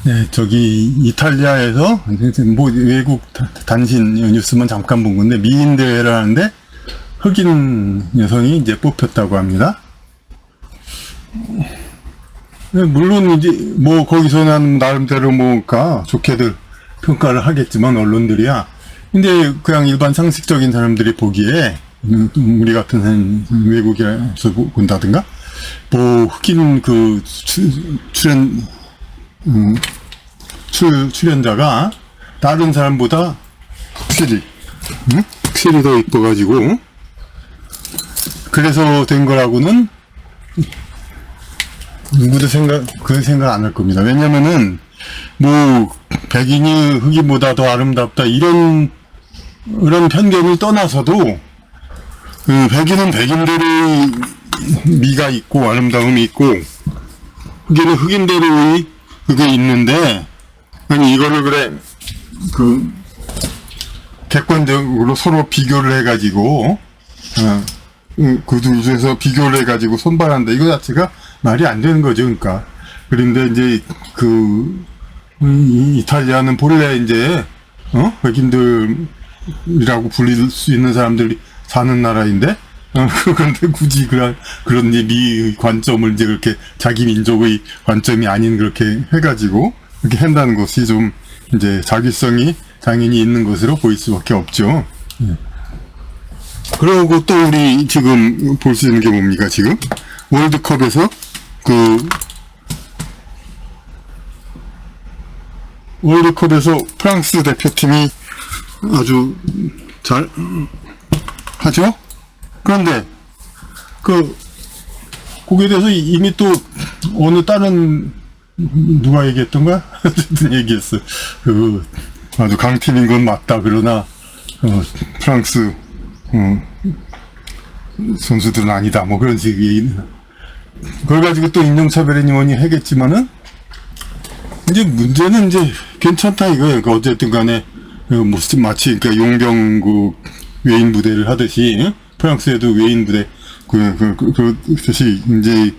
네, 저기 이탈리아에서 뭐 외국 단신 뉴스만 잠깐 본 건데 미인 대회를 하는데 흑인 여성이 이제 뽑혔다고 합니다. 물론 이제 뭐 거기서는 나름대로 뭐가 좋게들 평가를 하겠지만 언론들이야. 근데 그냥 일반 상식적인 사람들이 보기에 우리 같은 외국에서 본다든가 뭐 흑인 그 출연자가 다른 사람보다 확실히 더 이뻐가지고 그래서 된 거라고는 누구도 그 생각 안 할 겁니다. 왜냐면은 뭐 백인이 흑인보다 더 아름답다 이런 편견을 떠나서도 그 백인은 백인대로의 미가 있고 아름다움이 있고 흑인은 흑인대로의 그게 있는데 아니 이거를 그래 그 객관적으로 서로 비교를 해가지고 그 둘 중에서 비교를 해가지고 선발한다 이거 자체가 말이 안 되는 거죠. 그러니까 그런데 이제 그 이탈리아는 본래 이제 백인들이라고 불릴 수 있는 사람들이 사는 나라인데 그런데 굳이 그런 이제 미 관점을 이제 그렇게 자기 민족의 관점이 아닌 그렇게 해가지고 이렇게 한다는 것이 좀 이제 자기성이 당연히 있는 것으로 보일 수밖에 없죠. 그리고 또 우리 지금 볼 수 있는 게 뭡니까? 지금 월드컵에서 월드컵에서 프랑스 대표팀이 아주 잘 하죠? 그런데 거기에 대해서 이미 또 어느 다른 누가 얘기했던가? 어쨌든 얘기했어. 아주 강팀인 건 맞다. 그러나 프랑스 선수들은 아니다. 뭐 그런 식의 얘기는. 그걸 가지고 또 인종차별이니 뭐니 하겠지만은 이제 문제는 이제 괜찮다 이거예요. 그러니까 어쨌든 간에 마치 그러니까 용병국 외인 부대를 하듯이 프랑스에도 외인 부대 그것이 이제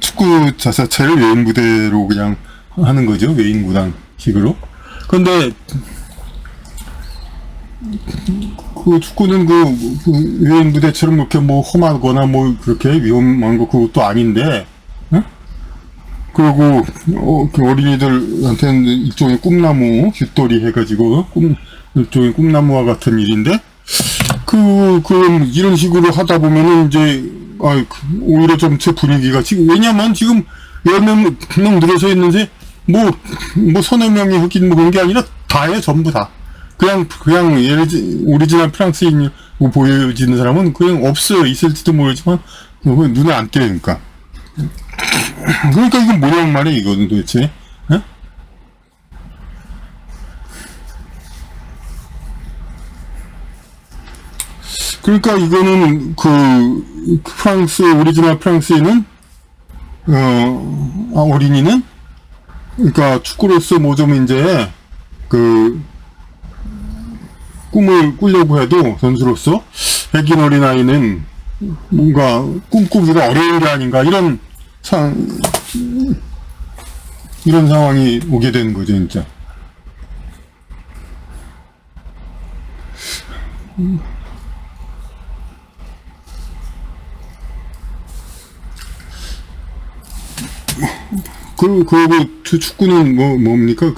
축구 자체를 외인 부대로 그냥 하는 거죠. 외인 구단식으로. 근데 그 축구는 그 외인 부대처럼 그렇게 뭐 험하거나 뭐 그렇게 위험한 거 그것도 아닌데, 그리고 그 어린이들한테는 일종의 꿈나무 윷돌이 해가지고 일종의 꿈나무와 같은 일인데, 이런 식으로 하다 보면은 이제 오히려 좀 제 분위기가 지금 왜냐면 지금 10명 늘어서 있는데 뭐 서너 명이 흑인 뭐 그런 게 아니라 다예요. 전부 다. 그냥 오리지널 프랑스인으로 보여지는 사람은 그냥 없어요. 있을지도 모르지만 눈에 안 띄니까. 그러니까 이건 뭐냐는 말이에요. 이거는 도대체. 에? 그러니까 이거는 프랑스 오리지널 프랑스인은 어린이는 그러니까 축구로서 뭐 좀 이제 꿈을 꾸려고 해도 선수로서 백인 어린아이는 뭔가 꿈꾸기가 어려운 게 아닌가 이런 상황이 오게 되는 거죠, 진짜. 축구는 뭡니까?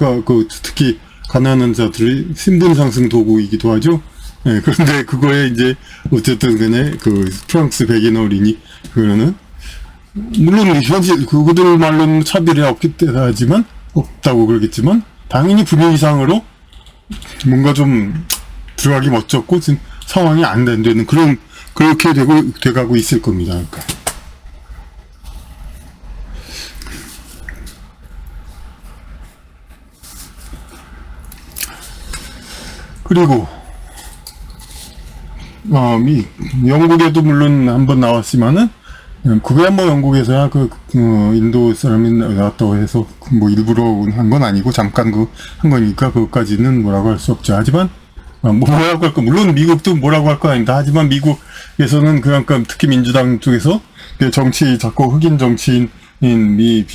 특히 가난한 자들의 신분 상승 도구이기도 하죠. 네, 그런데 그거에 이제 어쨌든 간에 프랑스 백인 어린이 그거는 물론 현실 그들 말로는 차별이 없다고 그러겠지만 당연히 분위기상으로 뭔가 좀 들어가기 멋졌고 지금 상황이 안 되는 그렇게 돼가고 있을 겁니다. 그러니까. 그리고 영국에도 물론 한번 나왔지만은 그게 뭐 영국에서야 인도 사람이 나왔다고 해서 뭐 일부러 한 건 아니고 잠깐 한 거니까 그것까지는 뭐라고 할 수 없죠. 하지만 뭐라고 할까 물론 미국도 뭐라고 할 건 아니다. 하지만 미국에서는 그러니까 특히 민주당 쪽에서 자꾸 흑인 정치인이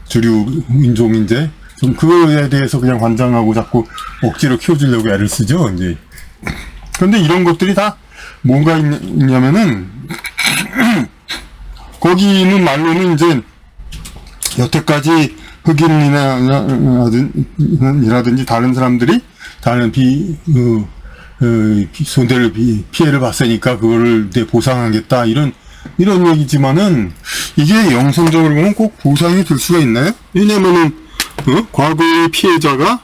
주류 인종인데, 좀 그거에 대해서 그냥 관장하고 자꾸 억지로 키워주려고 애를 쓰죠, 이제. 그런데 이런 것들이 다 뭔가 있냐면은, 거기는 말로는 이제, 여태까지 흑인이라든지 다른 사람들이 다른 손해를 피해를 봤으니까 그거를 이제 보상하겠다 이런 얘기지만은 이게 영성적으로 보면 꼭 보상이 될 수가 있나요? 왜냐면은 과거의 피해자가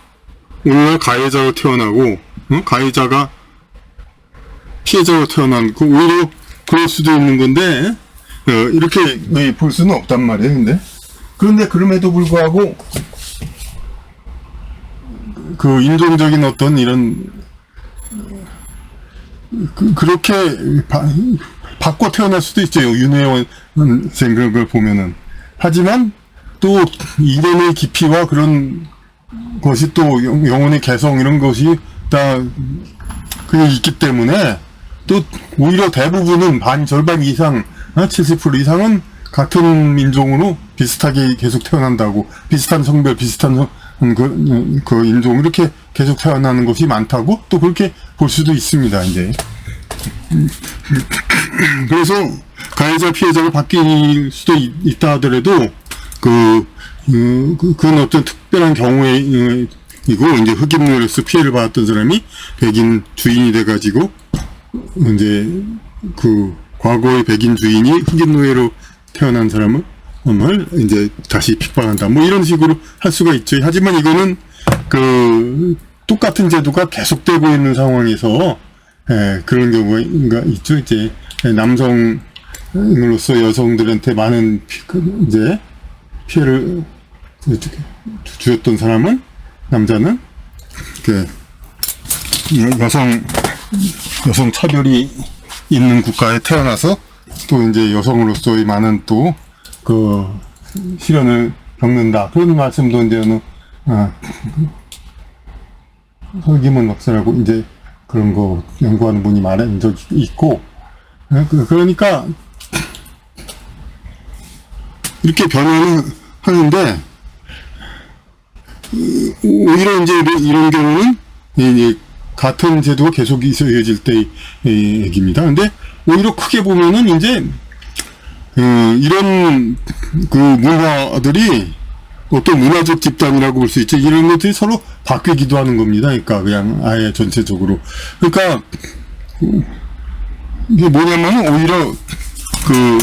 오늘날 가해자로 태어나고 가해자가 피해자로 태어나고 오히려 그럴 수도 있는 건데 이렇게 볼 수는 없단 말이에요. 그런데 그럼에도 불구하고 그 인종적인 어떤 이런 그렇게 바꿔 태어날 수도 있죠. 윤회원 생 그런 걸 보면은. 하지만 또 이론의 깊이와 그런 것이 또 영혼의 개성 이런 것이 다 그게 있기 때문에 또 오히려 대부분은 절반 이상 70% 이상은 같은 민족으로 비슷하게 계속 태어난다고, 비슷한 성별, 비슷한 그 인종 이렇게 계속 태어나는 것이 많다고 또 그렇게 볼 수도 있습니다. 이제 그래서 가해자 피해자가 바뀔 수도 있다 하더라도 그건 어떤 특별한 경우이고 이제 흑인으로서 피해를 받았던 사람이 백인 주인이 돼가지고 이제 그 과거의 백인 주인이 흑인 노예로 태어난 사람을 이제 다시 핍박한다. 뭐 이런 식으로 할 수가 있죠. 하지만 이거는 그 똑같은 제도가 계속되고 있는 상황에서 그런 경우가 있죠. 이제 남성으로서 여성들한테 많은 이제 피해를 주었던 사람은 남자는 그 여성 차별이 있는 국가에 태어나서 또 이제 여성으로서의 많은 또 그 시련을 겪는다. 그런 말씀도 이제 설기문 박사라고 이제 그런 거 연구하는 분이 말한 적이 있고, 그러니까 이렇게 변화는 하는데 오히려 이제 이런 경우는 이제 같은 제도가 계속 이어질 때의 얘기입니다. 근데 오히려 크게 보면은 이제 이런 그 문화들이 어떤 문화적 집단이라고 볼 수 있죠. 이런 것들이 서로 바뀌기도 하는 겁니다. 그러니까 그냥 아예 전체적으로. 그러니까 이게 뭐냐면 오히려 그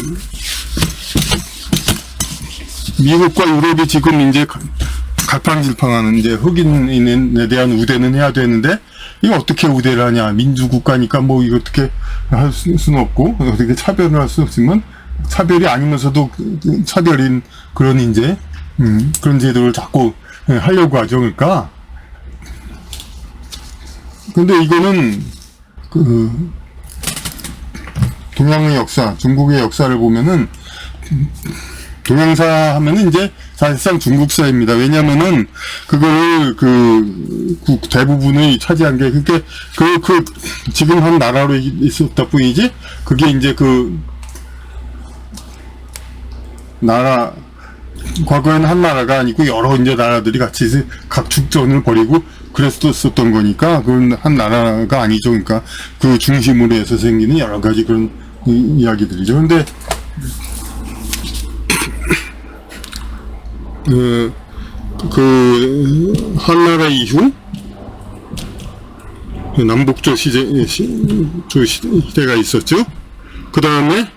미국과 유럽이 지금 이제 갈팡질팡하는 이제 흑인에 대한 우대는 해야 되는데 이거 어떻게 우대를 하냐. 민주국가니까 뭐 이거 어떻게 할 수는 없고 어떻게 차별을 할 수 없지만 차별이 아니면서도 차별인 그런 이제 그런 제도를 자꾸 하려고 하죠. 그러니까 근데 이거는 그 동양의 역사, 중국의 역사를 보면은 동양사 하면은 이제 사실상 중국사입니다. 왜냐면은 그거를 대부분의 차지한 게 지금 한 나라로 있었다 뿐이지 그게 이제 과거에는 한 나라가 아니고 여러 이제 나라들이 같이 각 축전을 벌이고 그랬었던 거니까 그건 한 나라가 아니죠. 그러니까 그 중심으로 해서 생기는 여러 가지 그런 이야기들이죠. 근데 한나라 이후 남북조 시대가 있었죠. 그 다음에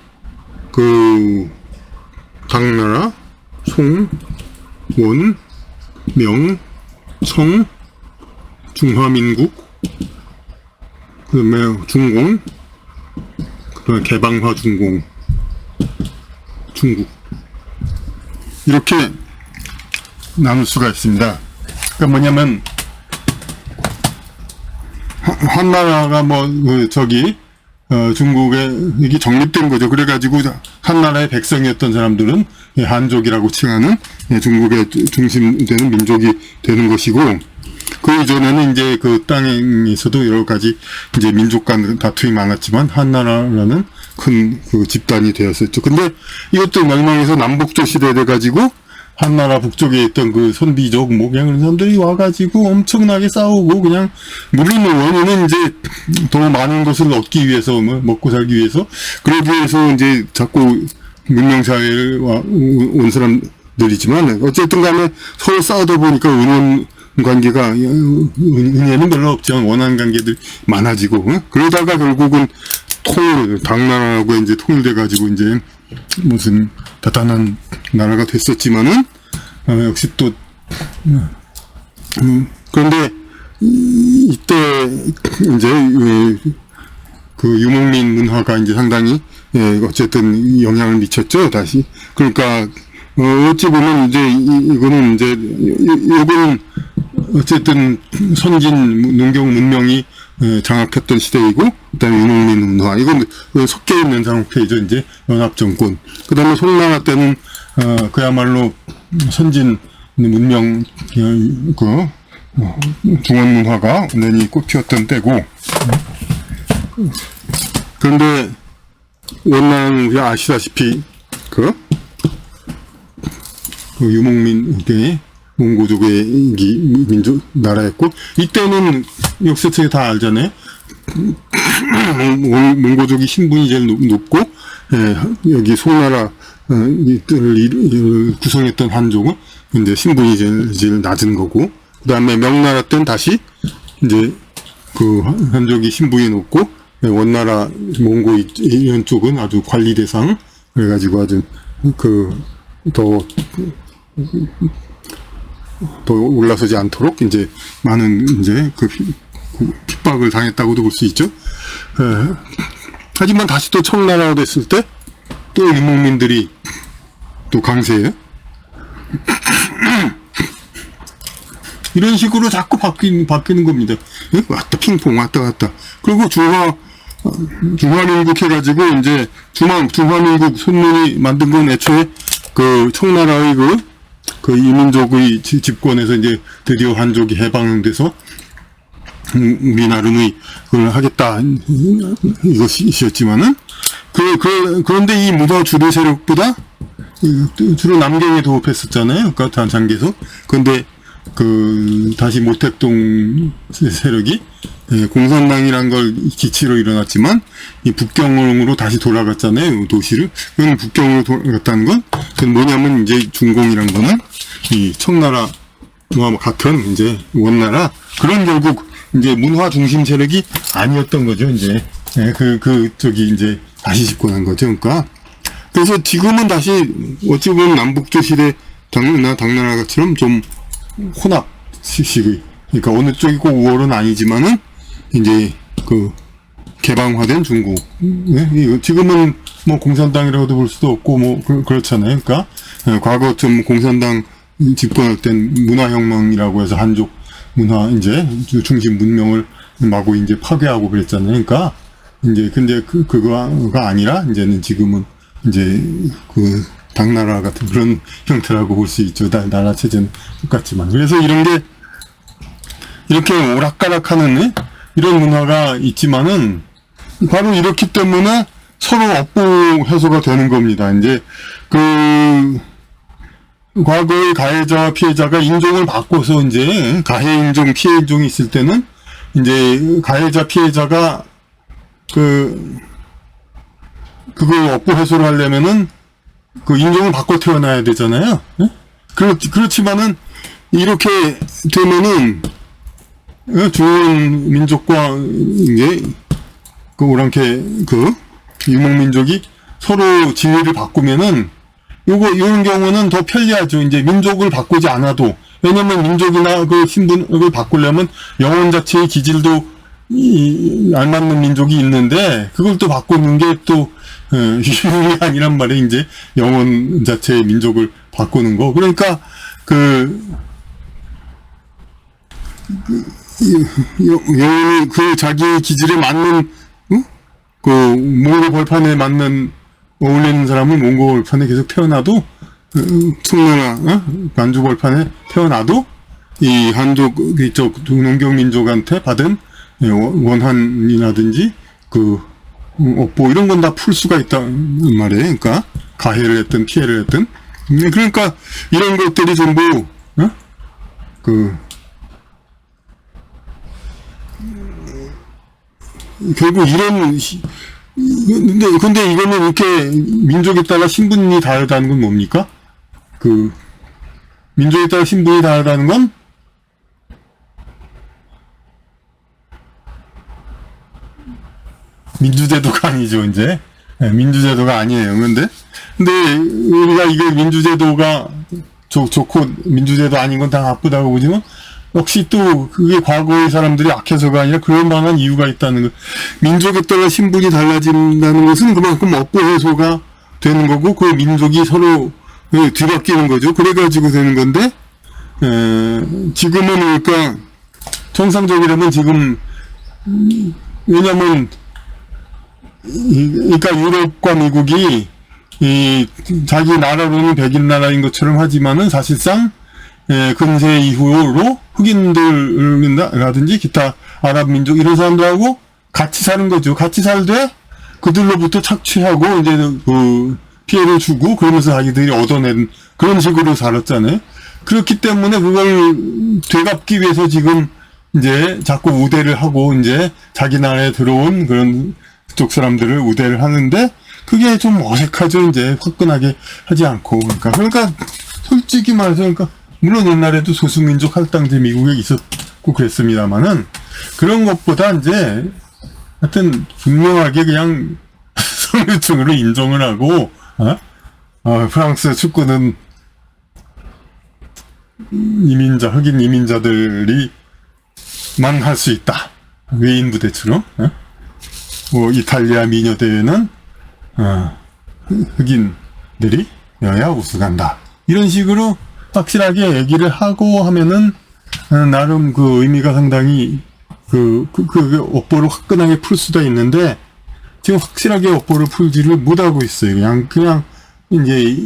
당나라, 송, 원, 명, 청, 중화민국, 그 다음에 중공, 그 다음에 개방화 중국 이렇게 나눌 수가 있습니다. 그러니까 뭐냐면 한나라가 중국에 이게 정립된 거죠. 그래가지고 한나라의 백성이었던 사람들은 한족이라고 칭하는 중국의 중심되는 민족이 되는 것이고, 그 이전에는 이제 그 땅에서도 여러 가지 이제 민족 간 다툼이 많았지만 한나라라는 큰 그 집단이 되었었죠. 근데 이것도 멸망해서 남북조 시대 돼가지고 한나라 북쪽에 있던 그 선비족 뭐 그냥 그런 사람들이 와가지고 엄청나게 싸우고 그냥 물론 원인은 이제 더 많은 것을 얻기 위해서 뭐 먹고 살기 위해서 그러기 위해서 이제 자꾸 문명사회에 온 사람들이지만 어쨌든 간에 서로 싸우다 보니까 은연 관계가 은혜는 별로 없지만 원한 관계들 많아지고 그러다가 결국은 당나라하고 이제 통일돼 가지고 이제 무슨 대단한 나라가 됐었지만은 역시 또 그런데 이때 이제 그 유목민 문화가 이제 상당히 어쨌든 영향을 미쳤죠. 다시 그러니까 어찌 보면 이제 이거는 이제 요건 어쨌든 선진 농경 문명이 장악했던 시대이고, 그다음에 유목민 문화 이건 섞여 있는 상태이죠. 이제 연합 정권. 그다음에 송나라 때는 그야말로 선진 문명 그 중원 문화가 완전히 꽃피웠던 때고. 그런데 원나라는 아시다시피 그 유목민의 몽고족의 민족 나라였고, 이때는 역사책에 다 알잖아요. 몽고족이 신분이 제일 높고, 여기 송나라 를 구성했던 한족은 이제 신분이 제일 낮은 거고, 그 다음에 명나라 때는 다시 이제 그 한족이 신분이 높고, 원나라 몽고 이런 쪽은 아주 관리 대상 그래가지고 아주 더 올라서지 않도록 이제 많은 이제 그 핍박을 당했다고도 볼 수 있죠. 하지만 다시 또 청나라가 됐을 때 또 유목민들이 또 강세해요. 이런 식으로 자꾸 바뀌는 겁니다. 왔다 핑퐁 왔다 갔다. 그리고 중화민국 해가지고 이제 중화민국 손님이 만든 건 애초에 그 청나라의 그 이민족의 집권에서 이제 드디어 한족이 해방돼서 우리나라의 그걸 하겠다 이것이었지만은 그런데 이 무더 주류 세력보다 주로 남경에 도읍했었잖아요. 그러니까 장개석. 그런데 다시 모택동 세력이 공산당이란 걸 기치로 일어났지만 이 북경으로 다시 돌아갔잖아요. 도시를. 그건 북경으로 돌아갔다는 건 그건 뭐냐면 이제 중공이란 거는 이 청나라와 같은 이제 원나라 그런 결국 이제 문화 중심 세력이 아니었던 거죠. 이제 저기 이제 다시 집권한 거죠. 그러니까 그래서 지금은 다시 어찌 보면 남북조 시대 당나라처럼 좀 혼합식의, 그러니까 어느 쪽이고 우월은 아니지만은 이제 그 개방화된 중국. 지금은 뭐 공산당이라고도 볼 수도 없고 뭐 그렇잖아요. 그러니까 과거 좀 공산당 집권할 땐 문화혁명이라고 해서 한족 문화 이제 중심 문명을 마구 이제 파괴하고 그랬잖아요. 그러니까 이제 근데 그거가 아니라 이제는 지금은 이제 그 당나라 같은 그런 형태라고 볼 수 있죠. 나라 체제는 똑같지만. 그래서 이런 게 이렇게 오락가락하는 이런 문화가 있지만은 바로 이렇기 때문에 서로 업보 해소가 되는 겁니다. 이제 과거의 가해자 피해자가 인종을 바꿔서 이제 가해 인종 피해 인종이 있을 때는 이제 가해자 피해자가 그걸 업보 해소를 하려면은 그 인종을 바꿔 태어나야 되잖아요. 그렇지만은 이렇게 되면은 좋은 민족과 이제 그 오랑캐 유목민족이 서로 지위를 바꾸면은 이런 경우는 더 편리하죠. 이제 민족을 바꾸지 않아도. 왜냐면 민족이나 그 신분을 바꾸려면 영혼 자체의 기질도 알맞는 민족이 있는데, 그걸 또 바꾸는 게 또, 유형이 아니란 말이에요. 이제 영혼 자체의 민족을 바꾸는 거. 그러니까, 영혼이 자기의 기질에 맞는, 몽고 벌판에 맞는 어울리는 사람은 몽고 벌판에 계속 태어나도 청나라 만주 벌판에 태어나도 이 한족 이쪽 농경 민족한테 받은 원한이라든지 업보 이런 건 다 풀 수가 있단 말이에요. 그러니까 가해를 했든 피해를 했든 그러니까 이런 것들이 전부 어? 그 결국 이런 근데 이거는 이렇게 민족에 따라 신분이 다르다는 건 뭡니까? 그 민족에 따라 신분이 다르다는 건 민주제도가 아니죠, 이제. 네, 민주제도가 아니에요. 근데 우리가 이게 민주제도가 좋고 민주제도 아닌 건 다 나쁘다고 보지만 역시 또 그게 과거의 사람들이 악해서가 아니라 그럴 만한 이유가 있다는 거. 민족에 따라 신분이 달라진다는 것은 그만큼 업보 해소가 되는 거고 그 민족이 서로 뒤바뀌는 거죠. 그래가지고 되는 건데 지금은 그러니까 정상적이라면 지금 왜냐면 그러니까 유럽과 미국이 자기 나라로는 백인 나라인 것처럼 하지만은 사실상 근세 이후로 흑인들이라든지 기타 아랍 민족 이런 사람들하고 같이 사는 거죠. 같이 살되 그들로부터 착취하고 이제 그 피해를 주고 그러면서 자기들이 얻어낸 그런 식으로 살았잖아요. 그렇기 때문에 그걸 되갚기 위해서 지금 이제 자꾸 우대를 하고 이제 자기 나라에 들어온 그런 그쪽 사람들을 우대를 하는데 그게 좀 어색하죠. 이제 화끈하게 하지 않고 그러니까 솔직히 말해서 그러니까 물론 옛날에도 소수민족 할당제 미국에 있었고 그랬습니다만은 그런 것보다 이제 하여튼 분명하게 그냥 선유층으로 인정을 하고 프랑스 축구는 흑인 이민자들이 만 할 수 있다. 외인 부대처럼. 뭐 이탈리아 미녀 대회는 흑인들이 여야 우승한다. 이런 식으로 확실하게 얘기를 하고 하면은 나름 그 의미가 상당히 그 업보를 화끈하게 풀 수도 있는데 지금 확실하게 업보를 풀지를 못하고 있어요. 그냥 이제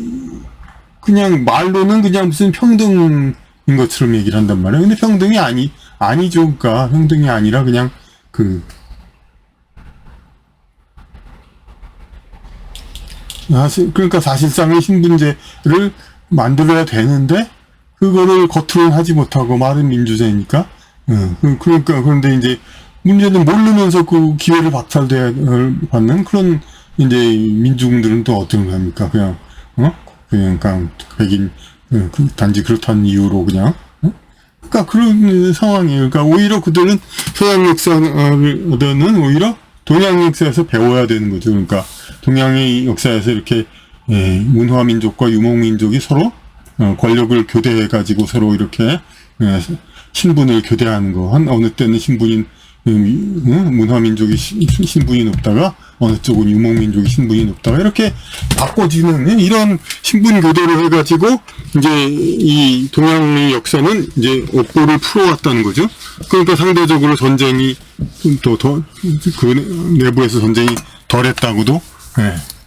그냥 말로는 그냥 무슨 평등인 것처럼 얘기를 한단 말이에요. 근데 평등이 아니죠. 그러니까 평등이 아니라 그냥 그러니까 사실상의 신분제를 만들어야 되는데 그거를 겉으로는 하지 못하고 말은 민주제니까 그러니까 그런데 이제 문제는 모르면서 그 기회를 받는 그런 이제 민중들은 또 어떤 겁니까? 그냥 백인 단지 그렇다는 이유로 그냥 그러니까 그런 상황이에요. 그러니까 오히려 그들은 서양 역사는 오히려 동양 역사에서 배워야 되는 거죠. 그러니까 동양의 역사에서 이렇게 문화민족과 유목민족이 서로 권력을 교대해가지고 서로 이렇게 신분을 교대하는 거. 어느 때는 문화민족이 신분이 높다가 어느 쪽은 유목민족이 신분이 높다가 이렇게 바꿔지는 이런 신분 교대를 해가지고 이제 이 동양의 역사는 이제 업보를 풀어왔다는 거죠. 그러니까 상대적으로 전쟁이 그 내부에서 전쟁이 덜했다고도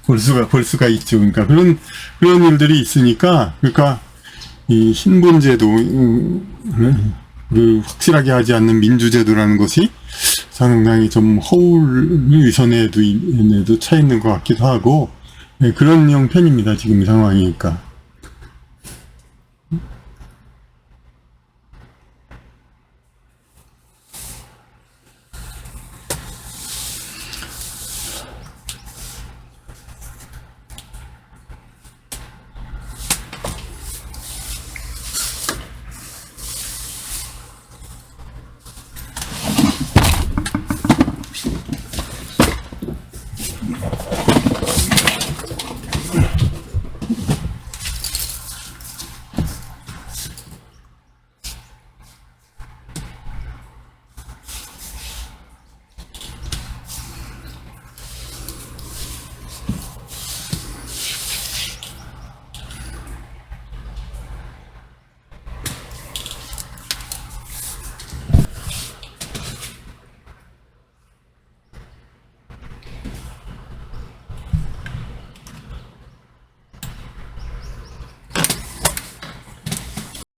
볼 수가 있죠. 그러니까 그런 일들이 있으니까 그러니까 이 신분제도를 확실하게 하지 않는 민주제도라는 것이 상당히 좀 허울 위선에도 차 있는 것 같기도 하고 그런 형편입니다. 지금 상황이니까.